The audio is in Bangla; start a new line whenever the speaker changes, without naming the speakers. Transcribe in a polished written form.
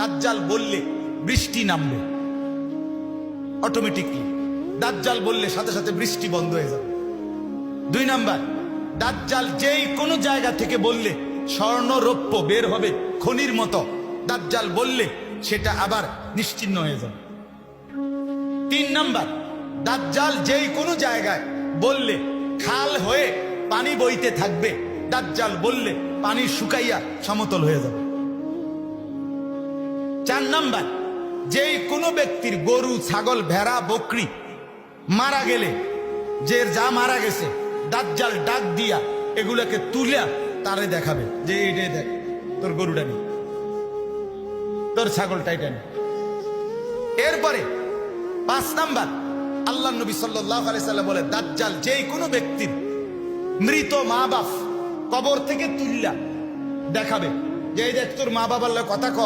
দাজ্জাল বললে বৃষ্টি নামবে অটোমেটিকলি। দাজ্জাল বললে সাথে সাথে বৃষ্টি বন্ধ হয়ে যাবে। 2 নাম্বার, দাজ্জাল যেই কোনো জায়গা থেকে বললে স্বর্ণ রৌপ্য বের হবে খনির মতো। দাজ্জাল বললে সেটা আবার নিশ্চিহ্ন হয়ে যাবে। 3 নাম্বার, দাজ্জাল যেই কোনো জায়গায় বললে খাল হয়ে পানি বইতে থাকবে। দাজ্জাল বললে পানি শুকাইয়া সমতল হয়ে যাবে। 4 নাম্বার, যেই কোনো ব্যক্তির গরু ছাগল ভেড়া বকরি মারা গেলে, যে যা মারা গেছে, দাজ্জাল ডাক দিয়া এগুলাকে তুলিয়া তারে দেখাবে যে এইটাই দেখ, তোর গরুটা নি, তোর ছাগলটা এটা নি। এরপরে 5 নাম্বার, আল্লাহ নবী সাল্লাল্লাহু আলাইহি সাল্লাম বলে দাজ্জাল যেই কোনো ব্যক্তির মৃত মা বাপ কবর থেকে তুললা দেখাবে যে এই দেখ তোর মা বাবার কথা ক,